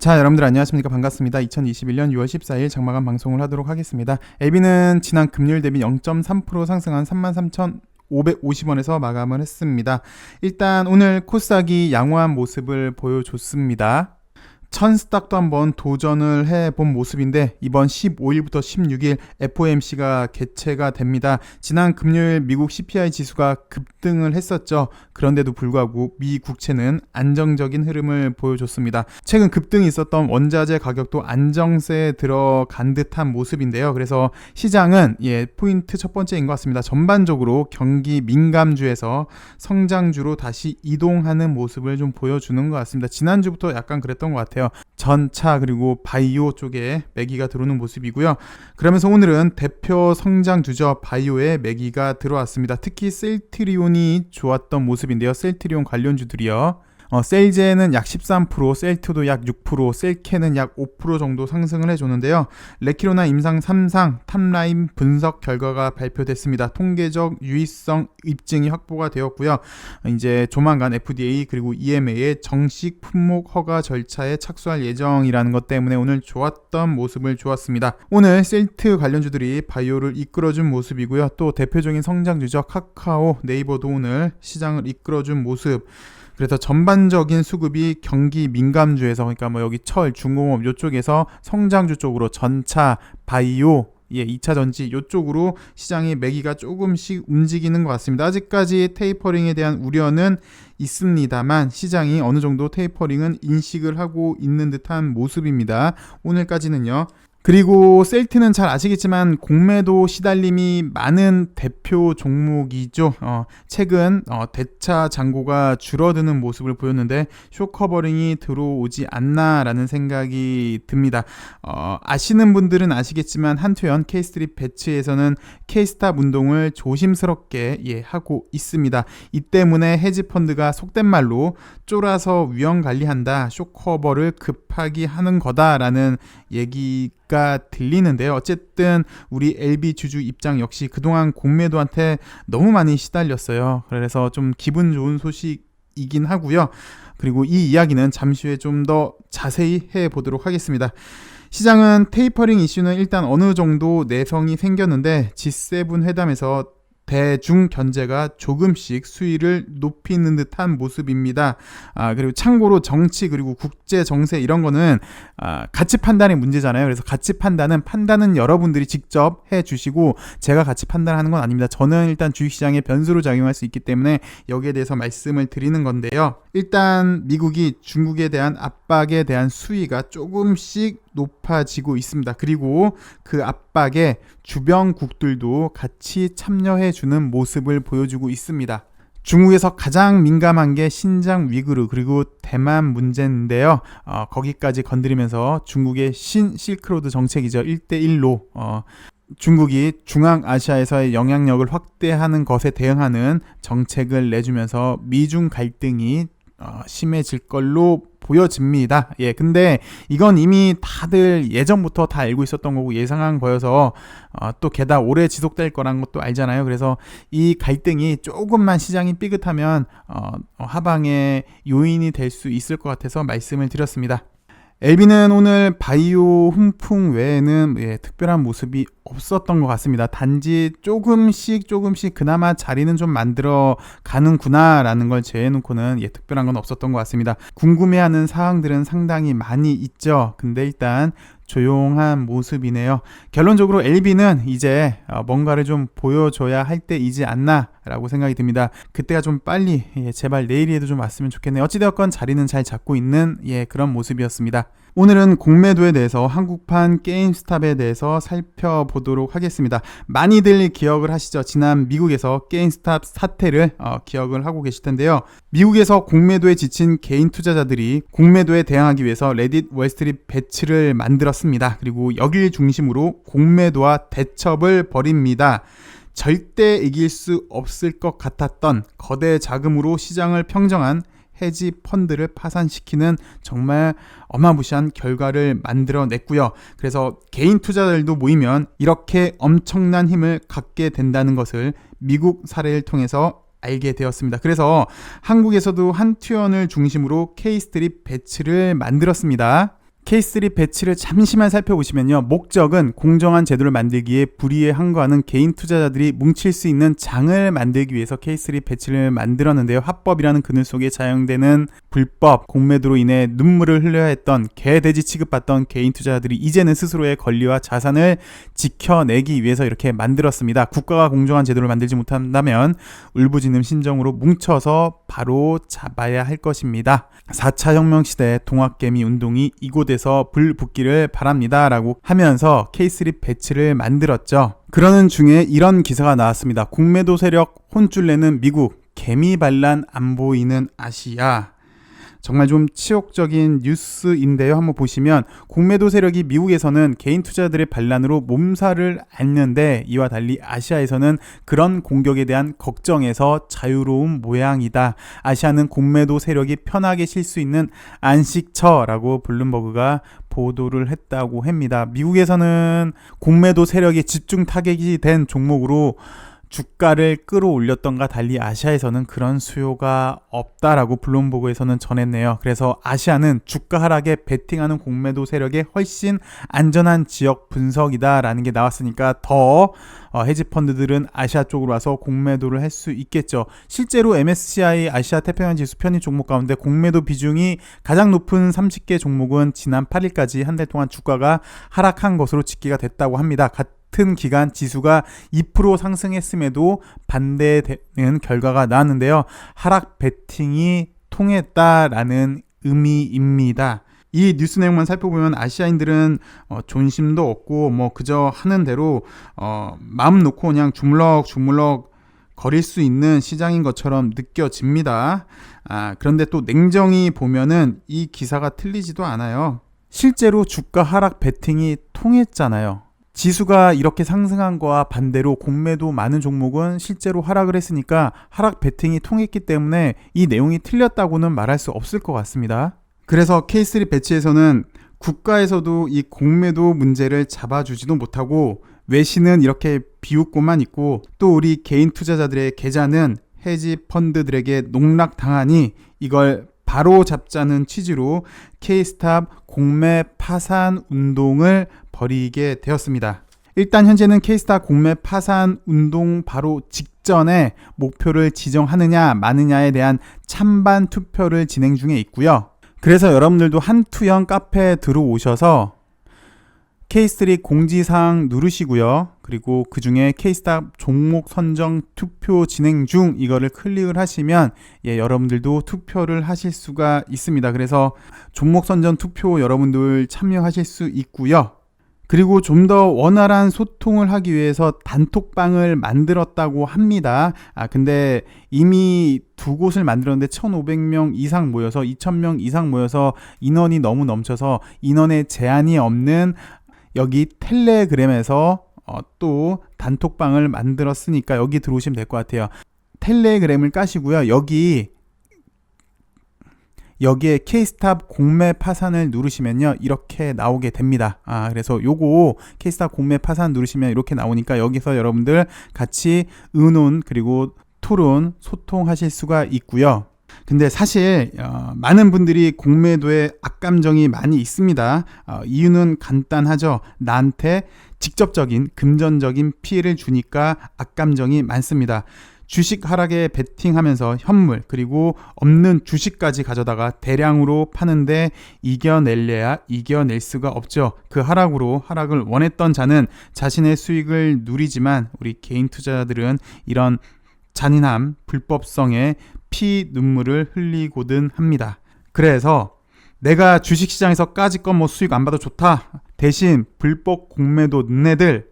자, 여러분들 안녕하십니까? 반갑습니다. 2021년 6월 14일 장마감 방송을 하도록 하겠습니다. LB는 지난 금요일 대비 0.3% 상승한 33,550원에서 마감을 했습니다. 일단 오늘 코스닥이 양호한 모습을 보여줬습니다. 천스닥도 한번 도전을 해본 모습인데 이번 15일부터 16일 FOMC가 개최가 됩니다. 지난 금요일 미국 CPI 지수가 급등을 했었죠. 그런데도 불구하고 미 국채는 안정적인 흐름을 보여줬습니다. 최근 급등이 있었던 원자재 가격도 안정세에 들어간 듯한 모습인데요. 그래서 시장은 포인트 첫 번째인 것 같습니다. 전반적으로 경기 민감주에서 성장주로 다시 이동하는 모습을 좀 보여주는 것 같습니다. 지난주부터 약간 그랬던 것 같아요. 전차 그리고 바이오 쪽에 매기가 들어오는 모습이고요. 그러면서 오늘은 대표 성장주죠. 바이오에 매기가 들어왔습니다. 특히 셀트리온이 좋았던 모습인데요. 셀트리온 관련주들이요. 셀제는 약 13%, 셀트도 약 6%, 셀케는 약 5% 정도 상승을 해줬는데요. 레키로나 임상 3상 탑라인 분석 결과가 발표됐습니다. 통계적 유의성 입증이 확보가 되었고요. 이제 조만간 FDA 그리고 EMA의 정식 품목 허가 절차에 착수할 예정이라는 것 때문에 오늘 좋았던 모습을 좋았습니다. 오늘 셀트 관련주들이 바이오를 이끌어준 모습이고요. 또 대표적인 성장주죠. 카카오, 네이버도 오늘 시장을 이끌어준 모습. 그래서 전반적인 수급이 경기 민감주에서, 그러니까 뭐 여기 철, 중공업 요쪽에서 성장주 쪽으로 전차, 바이오, 2차 전지 이쪽으로 시장의 매기가 조금씩 움직이는 것 같습니다. 아직까지 테이퍼링에 대한 우려는 있습니다만 시장이 어느 정도 테이퍼링은 인식을 하고 있는 듯한 모습입니다. 오늘까지는요. 그리고 셀트는 잘 아시겠지만 공매도 시달림이 많은 대표 종목이죠. 최근 대차 잔고가 줄어드는 모습을 보였는데 숏커버링이 들어오지 않나라는 생각이 듭니다. 아시는 분들은 아시겠지만 한투현 K스트릿 배치에서는 K스탑 운동을 조심스럽게 하고 있습니다. 이 때문에 헤지펀드가 속된 말로 쫄아서 위험 관리한다, 숏커버를 급하게 하는 거다라는 얘기가 들리는데요. 어쨌든 우리 LB 주주 입장 역시 그동안 공매도한테 너무 많이 시달렸어요. 그래서 좀 기분 좋은 소식이긴 하고요. 그리고 이 이야기는 잠시 후에 좀 더 자세히 해보도록 하겠습니다. 시장은 테이퍼링 이슈는 일단 어느 정도 내성이 생겼는데 G7 회담에서 대중 견제가 조금씩 수위를 높이는 듯한 모습입니다. 그리고 참고로 정치 그리고 국제 정세 이런 거는 가치 판단의 문제잖아요. 그래서 가치 판단은 여러분들이 직접 해주시고 제가 가치 판단하는 건 아닙니다. 저는 일단 주식시장의 변수로 작용할 수 있기 때문에 여기에 대해서 말씀을 드리는 건데요. 일단 미국이 중국에 대한 압박에 대한 수위가 조금씩 높아지고 있습니다. 그리고 그 압박에 주변국들도 같이 참여해주는 모습을 보여주고 있습니다. 중국에서 가장 민감한 게 신장 위구르 그리고 대만 문제인데요. 거기까지 건드리면서 중국의 실크로드 정책이죠. 1대1로 중국이 중앙아시아에서의 영향력을 확대하는 것에 대응하는 정책을 내주면서 미중 갈등이 심해질 걸로 보여집니다. 근데 이건 이미 다들 예전부터 다 알고 있었던 거고 예상한 거여서 또 게다가 오래 지속될 거란 것도 알잖아요. 그래서 이 갈등이 조금만 시장이 삐끗하면 하방의 요인이 될 수 있을 것 같아서 말씀을 드렸습니다. LB는 오늘 바이오 훈풍 외에는 특별한 모습이 없었던 것 같습니다. 단지 조금씩 그나마 자리는 좀 만들어 가는구나 라는 걸 제해놓고는 특별한 건 없었던 것 같습니다. 궁금해하는 사항들은 상당히 많이 있죠. 근데 일단 조용한 모습이네요. 결론적으로 LB는 이제 뭔가를 좀 보여줘야 할 때이지 않나 라고 생각이 듭니다. 그때가 좀 빨리 제발 내일이라도 좀 왔으면 좋겠네요. 어찌되었건 자리는 잘 잡고 있는 그런 모습이었습니다. 오늘은 공매도에 대해서 한국판 게임스탑에 대해서 살펴보도록 하겠습니다. 많이들 기억을 하시죠? 지난 미국에서 게임스탑 사태를 기억을 하고 계실 텐데요. 미국에서 공매도에 지친 개인 투자자들이 공매도에 대응하기 위해서 레딧 월스트리트 배치를 만들었습니다. 그리고 여길 중심으로 공매도와 대첩을 벌입니다. 절대 이길 수 없을 것 같았던 거대 자금으로 시장을 평정한 헤지 펀드를 파산시키는 정말 어마무시한 결과를 만들어냈고요. 그래서 개인 투자자들도 모이면 이렇게 엄청난 힘을 갖게 된다는 것을 미국 사례를 통해서 알게 되었습니다. 그래서 한국에서도 한투현을 중심으로 K스트릿 배치를 만들었습니다. K3 배치를 잠시만 살펴보시면요. 목적은 공정한 제도를 만들기에 불이에 항거하는 개인 투자자들이 뭉칠 수 있는 장을 만들기 위해서 K3 배치를 만들었는데요. 합법이라는 그늘 속에 자영되는 불법 공매도로 인해 눈물을 흘려야 했던 개돼지 취급받던 개인 투자자들이 이제는 스스로의 권리와 자산을 지켜내기 위해서 이렇게 만들었습니다. 국가가 공정한 제도를 만들지 못한다면 울부짖는 심정으로 뭉쳐서 바로 잡아야 할 것입니다. 4차 혁명 시대 동학개미 운동이 이곳에서 불붙기를 바랍니다 라고 하면서 K3 배치를 만들었죠. 그러는 중에 이런 기사가 나왔습니다. 공매도 세력 혼쭐 내는 미국, 개미 반란 안 보이는 아시아. 정말 좀 치욕적인 뉴스인데요. 한번 보시면 공매도 세력이 미국에서는 개인 투자자들의 반란으로 몸살을 앓는데 이와 달리 아시아에서는 그런 공격에 대한 걱정에서 자유로운 모양이다. 아시아는 공매도 세력이 편하게 쉴 수 있는 안식처라고 블룸버그가 보도를 했다고 합니다. 미국에서는 공매도 세력이 집중 타격이 된 종목으로 주가를 끌어올렸던가 달리 아시아에서는 그런 수요가 없다라고 블룸버그에서는 전했네요. 그래서 아시아는 주가 하락에 베팅하는 공매도 세력의 훨씬 안전한 지역 분석이다라는 게 나왔으니까 더 헤지펀드들은 아시아 쪽으로 와서 공매도를 할 수 있겠죠. 실제로 MSCI 아시아 태평양 지수 편입 종목 가운데 공매도 비중이 가장 높은 30개 종목은 지난 8일까지 한 달 동안 주가가 하락한 것으로 집계가 됐다고 합니다. 같은 기간 지수가 2% 상승했음에도 반대되는 결과가 나왔는데요. 하락 베팅이 통했다라는 의미입니다. 이 뉴스 내용만 살펴보면 아시아인들은 존심도 없고 뭐 그저 하는 대로 마음 놓고 그냥 주물럭주물럭 거릴 수 있는 시장인 것처럼 느껴집니다. 그런데 또 냉정히 보면은 이 기사가 틀리지도 않아요. 실제로 주가 하락 베팅이 통했잖아요. 지수가 이렇게 상승한 거와 반대로 공매도 많은 종목은 실제로 하락을 했으니까 하락 베팅이 통했기 때문에 이 내용이 틀렸다고는 말할 수 없을 것 같습니다. 그래서 K3 배치에서는 국가에서도 이 공매도 문제를 잡아주지도 못하고 외신은 이렇게 비웃고만 있고 또 우리 개인 투자자들의 계좌는 헤지 펀드들에게 농락당하니 이걸 바로 잡자는 취지로 K스탑 공매 파산 운동을 벌이게 되었습니다. 일단 현재는 K스탑 공매 파산 운동 바로 직전에 목표를 지정하느냐 마느냐에 대한 찬반 투표를 진행 중에 있고요. 그래서 여러분들도 한투영 카페에 들어오셔서 K3 공지사항 누르시고요. 그리고 그 중에 K스탑 종목 선정 투표 진행 중 이거를 클릭을 하시면 여러분들도 투표를 하실 수가 있습니다. 그래서 종목 선정 투표 여러분들 참여하실 수 있고요. 그리고 좀 더 원활한 소통을 하기 위해서 단톡방을 만들었다고 합니다. 근데 이미 두 곳을 만들었는데 1,500명 이상 모여서 2,000명 이상 모여서 인원이 너무 넘쳐서 인원에 제한이 없는 여기 텔레그램에서 또 단톡방을 만들었으니까 여기 들어오시면 될 것 같아요. 텔레그램을 까시고요. 여기에 K스탑 공매 파산을 누르시면요 이렇게 나오게 됩니다. 그래서 요거 K스탑 공매 파산 누르시면 이렇게 나오니까 여기서 여러분들 같이 의논 그리고 토론 소통하실 수가 있고요. 근데 사실 많은 분들이 공매도에 악감정이 많이 있습니다. 이유는 간단하죠. 나한테 직접적인 금전적인 피해를 주니까 악감정이 많습니다. 주식 하락에 베팅하면서 현물 그리고 없는 주식까지 가져다가 대량으로 파는데 이겨낼래야 이겨낼 수가 없죠. 그 하락을 원했던 자는 자신의 수익을 누리지만 우리 개인 투자자들은 이런 잔인함, 불법성에 피 눈물을 흘리고든 합니다. 그래서 내가 주식시장에서 까짓 건 뭐 수익 안 받아 좋다. 대신 불법 공매도 너네들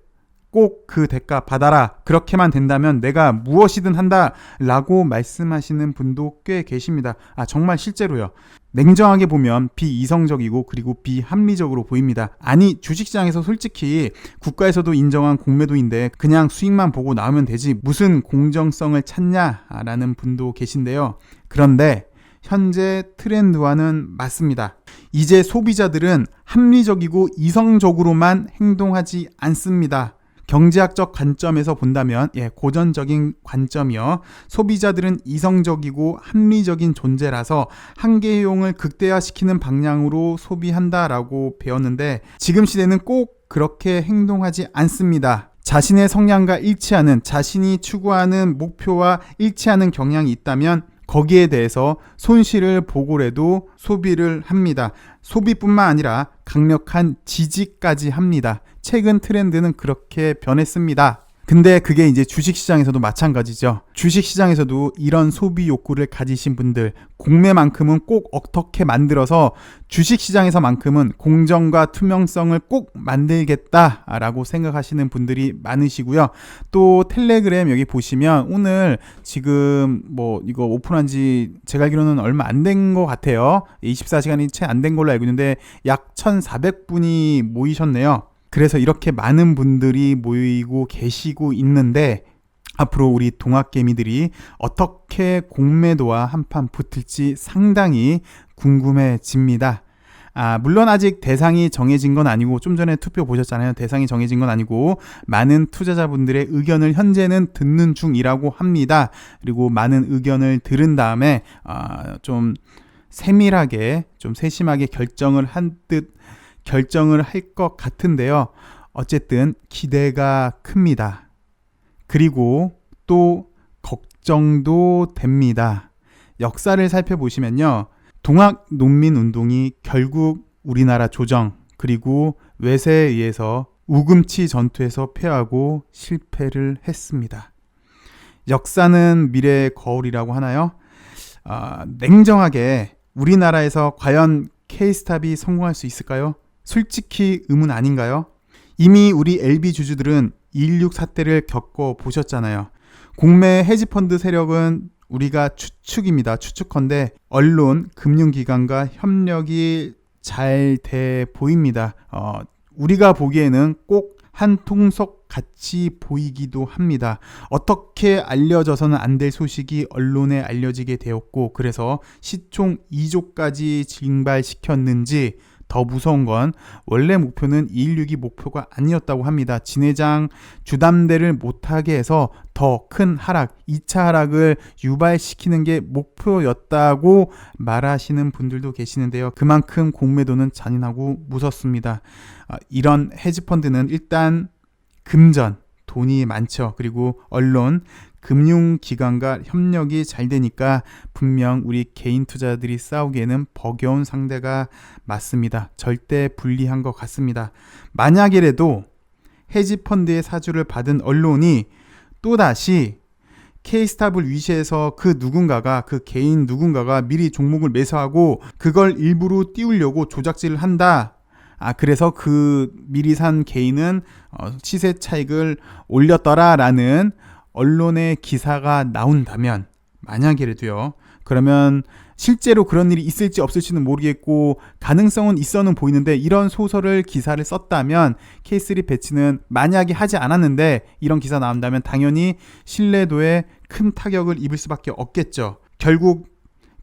꼭 그 대가 받아라. 그렇게만 된다면 내가 무엇이든 한다 라고 말씀하시는 분도 꽤 계십니다. 정말 실제로요. 냉정하게 보면 비이성적이고 그리고 비합리적으로 보입니다. 아니 주식시장에서 솔직히 국가에서도 인정한 공매도인데 그냥 수익만 보고 나오면 되지 무슨 공정성을 찾냐라는 분도 계신데요. 그런데 현재 트렌드와는 맞습니다. 이제 소비자들은 합리적이고 이성적으로만 행동하지 않습니다. 경제학적 관점에서 본다면 고전적인 관점이요. 소비자들은 이성적이고 합리적인 존재라서 한계효용을 극대화시키는 방향으로 소비한다라고 배웠는데 지금 시대는 꼭 그렇게 행동하지 않습니다. 자신의 성향과 일치하는, 자신이 추구하는 목표와 일치하는 경향이 있다면 거기에 대해서 손실을 보고라도 소비를 합니다. 소비뿐만 아니라 강력한 지지까지 합니다. 최근 트렌드는 그렇게 변했습니다. 근데 그게 이제 주식시장에서도 마찬가지죠. 주식시장에서도 이런 소비 욕구를 가지신 분들, 공매만큼은 꼭 어떻게 만들어서 주식시장에서만큼은 공정과 투명성을 꼭 만들겠다라고 생각하시는 분들이 많으시고요. 또 텔레그램 여기 보시면 오늘 지금 뭐 이거 오픈한 지 제가 알기로는 얼마 안 된 것 같아요. 24시간이 채 안 된 걸로 알고 있는데 약 1,400분이 모이셨네요. 그래서 이렇게 많은 분들이 모이고 계시고 있는데 앞으로 우리 동학개미들이 어떻게 공매도와 한판 붙을지 상당히 궁금해집니다. 물론 아직 대상이 정해진 건 아니고 좀 전에 투표 보셨잖아요. 대상이 정해진 건 아니고 많은 투자자분들의 의견을 현재는 듣는 중이라고 합니다. 그리고 많은 의견을 들은 다음에 좀 세밀하게 좀 세심하게 결정을 할 것 같은데요. 어쨌든 기대가 큽니다. 그리고 또 걱정도 됩니다. 역사를 살펴보시면요. 동학농민운동이 결국 우리나라 조정 그리고 외세에 의해서 우금치 전투에서 패하고 실패를 했습니다. 역사는 미래의 거울이라고 하나요? 냉정하게 우리나라에서 과연 K스탑이 성공할 수 있을까요? 솔직히 의문 아닌가요? 이미 우리 LB 주주들은 2.16 사태를 겪어보셨잖아요. 공매 헤지펀드 세력은 우리가 추측입니다. 추측컨대 언론, 금융기관과 협력이 잘 돼 보입니다. 우리가 보기에는 꼭 한 통속 같이 보이기도 합니다. 어떻게 알려져서는 안 될 소식이 언론에 알려지게 되었고 그래서 시총 2조까지 증발시켰는지 더 무서운 건 원래 목표는 2.16이 목표가 아니었다고 합니다. 진회장 주담대를 못하게 해서 더 큰 하락, 2차 하락을 유발시키는 게 목표였다고 말하시는 분들도 계시는데요. 그만큼 공매도는 잔인하고 무섭습니다. 이런 헤지펀드는 일단 금전, 돈이 많죠. 그리고 언론, 금융기관과 협력이 잘 되니까 분명 우리 개인 투자들이 싸우기에는 버거운 상대가 맞습니다. 절대 불리한 것 같습니다. 만약이라도 헤지펀드의 사주를 받은 언론이 또다시 K스탑을 위시해서 그 개인 누군가가 미리 종목을 매수하고 그걸 일부러 띄우려고 조작질을 한다. 그래서 그 미리 산 개인은 시세 차익을 올렸더라라는 언론의 기사가 나온다면 만약이라도요. 그러면 실제로 그런 일이 있을지 없을지는 모르겠고 가능성은 있어는 보이는데 이런 소설을 기사를 썼다면 K3 배치는 만약에 하지 않았는데 이런 기사 나온다면 당연히 신뢰도에 큰 타격을 입을 수밖에 없겠죠. 결국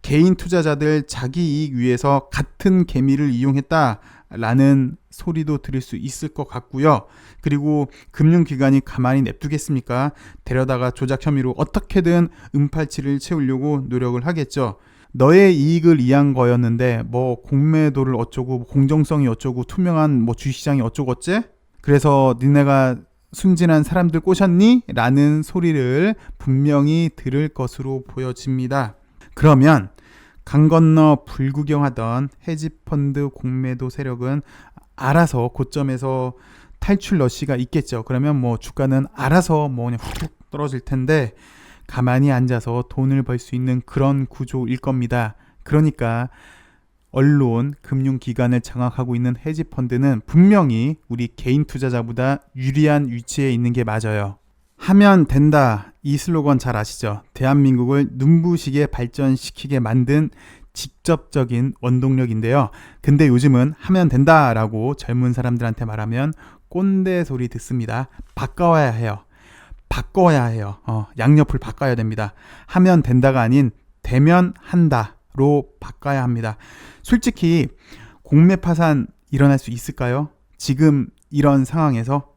개인 투자자들 자기 이익 위해서 같은 개미를 이용했다라는 소리도 들을 수 있을 것 같고요. 그리고 금융기관이 가만히 냅두겠습니까? 데려다가 조작 혐의로 어떻게든 은팔치를 채우려고 노력을 하겠죠. 너의 이익을 위한 거였는데 뭐 공매도를 어쩌고 공정성이 어쩌고 투명한 뭐 주식시장이 어쩌고 어째? 그래서 니네가 순진한 사람들 꼬셨니? 라는 소리를 분명히 들을 것으로 보여집니다. 그러면 강 건너 불구경하던 헤지펀드 공매도 세력은 알아서 고점에서 탈출 러시가 있겠죠. 그러면 뭐 주가는 알아서 뭐 그냥 훅 떨어질 텐데 가만히 앉아서 돈을 벌 수 있는 그런 구조일 겁니다. 그러니까 언론, 금융기관을 장악하고 있는 헤지펀드는 분명히 우리 개인 투자자보다 유리한 위치에 있는 게 맞아요. 하면 된다. 이 슬로건 잘 아시죠? 대한민국을 눈부시게 발전시키게 만든 직접적인 원동력인데요. 근데 요즘은 하면 된다라고 젊은 사람들한테 말하면 꼰대 소리 듣습니다. 바꿔야 해요. 양옆을 바꿔야 됩니다. 하면 된다가 아닌 되면 한다로 바꿔야 합니다. 솔직히 공매 파산 일어날 수 있을까요? 지금 이런 상황에서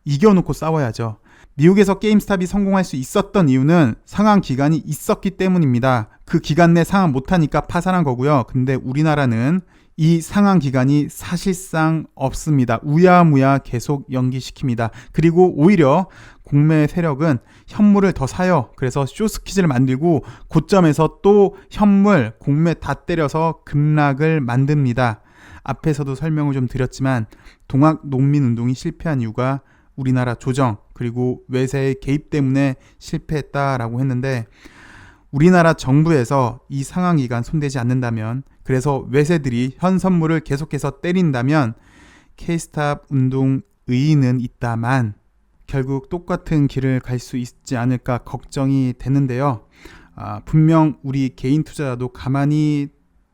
이겨놓고 싸워야죠. 미국에서 게임스탑이 성공할 수 있었던 이유는 상한 기간이 있었기 때문입니다. 그 기간 내 상한 못하니까 파산한 거고요. 근데 우리나라는 이 상한 기간이 사실상 없습니다. 우야무야 계속 연기시킵니다. 그리고 오히려 공매 세력은 현물을 더 사요. 그래서 쇼스퀴즈를 만들고 고점에서 또 현물, 공매 다 때려서 급락을 만듭니다. 앞에서도 설명을 좀 드렸지만 동학 농민운동이 실패한 이유가 우리나라 조정 그리고 외세의 개입 때문에 실패했다라고 했는데, 우리나라 정부에서 이 상한 기간 손대지 않는다면, 그래서 외세들이 현 선물을 계속해서 때린다면 K스탑 운동 의의는 있다만 결국 똑같은 길을 갈 수 있지 않을까 걱정이 되는데요. 분명 우리 개인 투자자도 가만히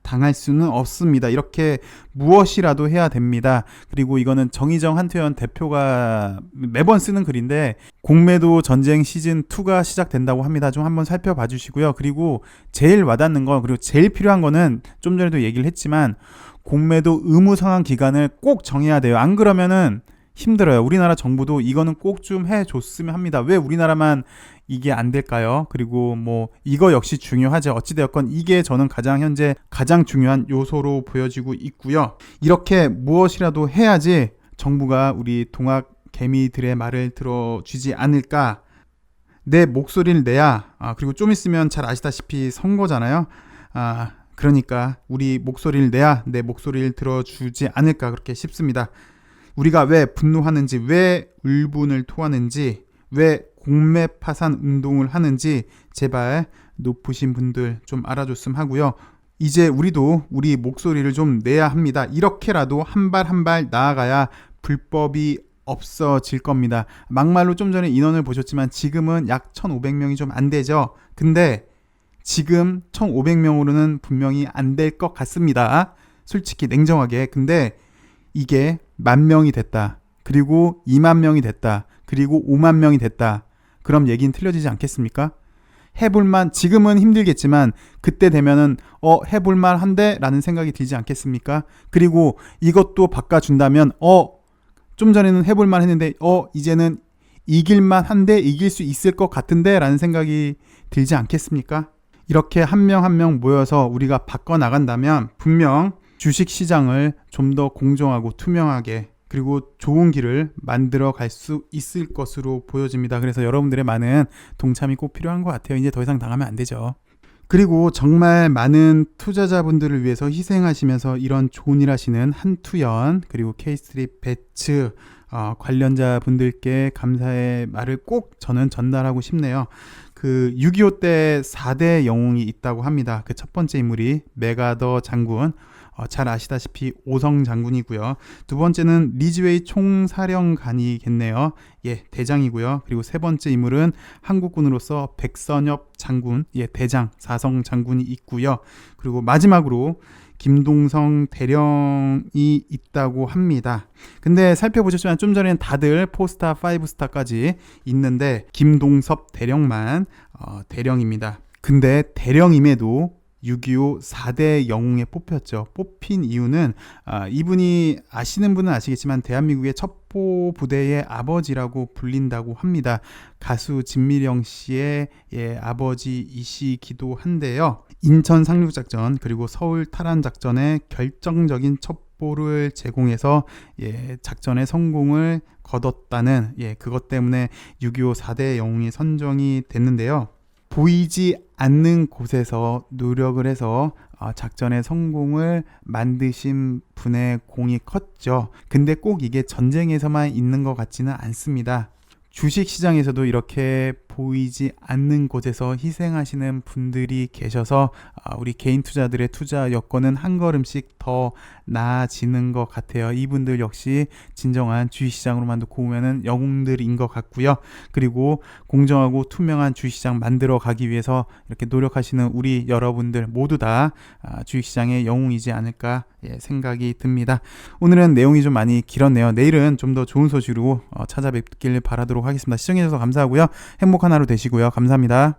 당할 수는 없습니다. 이렇게 무엇이라도 해야 됩니다. 그리고 이거는 정의정 한태현 대표가 매번 쓰는 글인데, 공매도 전쟁 시즌2가 시작된다고 합니다. 좀 한번 살펴봐 주시고요. 그리고 제일 와닿는 거, 그리고 제일 필요한 거는 좀 전에도 얘기를 했지만 공매도 의무 상한 기간을 꼭 정해야 돼요. 안 그러면은 힘들어요. 우리나라 정부도 이거는 꼭 좀 해줬으면 합니다. 왜 우리나라만 이게 안 될까요? 그리고 뭐 이거 역시 중요하죠. 어찌되었건 이게 저는 현재 가장 중요한 요소로 보여지고 있고요. 이렇게 무엇이라도 해야지 정부가 우리 동학 개미들의 말을 들어주지 않을까. 내 목소리를 내야, 그리고 좀 있으면 잘 아시다시피 선거잖아요. 그러니까 우리 목소리를 내야 내 목소리를 들어주지 않을까 그렇게 싶습니다. 우리가 왜 분노하는지, 왜 울분을 토하는지, 왜 공매 파산 운동을 하는지 제발 높으신 분들 좀 알아줬으면 하고요. 이제 우리도 우리 목소리를 좀 내야 합니다. 이렇게라도 한 발 한 발 나아가야 불법이 없어질 겁니다. 막말로 좀 전에 인원을 보셨지만 지금은 약 1,500명이 좀 안 되죠. 근데 지금 1,500명으로는 분명히 안 될 것 같습니다. 솔직히 냉정하게. 근데 이게 10,000명이 됐다. 그리고 20,000명이 됐다. 그리고 50,000명이 됐다. 그럼 얘기는 틀려지지 않겠습니까? 해볼만, 지금은 힘들겠지만 그때 되면은 해볼만 한데 라는 생각이 들지 않겠습니까? 그리고 이것도 바꿔준다면 좀 전에는 해볼만 했는데 이제는 이길만 한데, 이길 수 있을 것 같은데 라는 생각이 들지 않겠습니까? 이렇게 한 명 한 명 모여서 우리가 바꿔나간다면 분명 주식시장을 좀 더 공정하고 투명하게, 그리고 좋은 길을 만들어 갈 수 있을 것으로 보여집니다. 그래서 여러분들의 많은 동참이 꼭 필요한 것 같아요. 이제 더 이상 당하면 안 되죠. 그리고 정말 많은 투자자분들을 위해서 희생하시면서 이런 좋은 일 하시는 한투연, 그리고 K스트릿 배츠 관련자 분들께 감사의 말을 꼭 저는 전달하고 싶네요. 그 6.25 때 4대 영웅이 있다고 합니다. 그 첫 번째 인물이 메가더 장군, 잘 아시다시피 오성 장군이고요. 두 번째는 리즈웨이 총사령관이겠네요. 예, 대장이고요. 그리고 세 번째 인물은 한국군으로서 백선엽 장군, 예, 대장, 사성 장군이 있고요. 그리고 마지막으로 김동성 대령이 있다고 합니다. 근데 살펴보셨지만 좀 전에는 다들 4스타, 5스타까지 있는데 김동섭 대령만 대령입니다. 근데 대령임에도 6.25 4대 영웅에 뽑혔죠. 뽑힌 이유는 이분이, 아시는 분은 아시겠지만 대한민국의 첩보 부대의 아버지라고 불린다고 합니다. 가수 진미령 씨의 아버지이시기도 한데요. 인천 상륙작전 그리고 서울 탈환작전의 결정적인 첩보를 제공해서 작전의 성공을 거뒀다는 그것 때문에 6.25 4대 영웅이 선정이 됐는데요. 보이지 않는 곳에서 노력을 해서 작전의 성공을 만드신 분의 공이 컸죠. 근데 꼭 이게 전쟁에서만 있는 것 같지는 않습니다. 주식시장에서도 이렇게 보이지 않는 곳에서 희생하시는 분들이 계셔서 우리 개인 투자들의 투자 여건은 한 걸음씩 더 나아지는 것 같아요. 이분들 역시 진정한 주식시장으로만 놓고 보면은 영웅들인 것 같고요. 그리고 공정하고 투명한 주식시장 만들어 가기 위해서 이렇게 노력하시는 우리 여러분들 모두 다 주식시장의 영웅이지 않을까 생각이 듭니다. 오늘은 내용이 좀 많이 길었네요. 내일은 좀 더 좋은 소식으로 찾아뵙길 바라도록 하겠습니다. 시청해주셔서 감사하고요. 행복한 하루 되시고요. 감사합니다.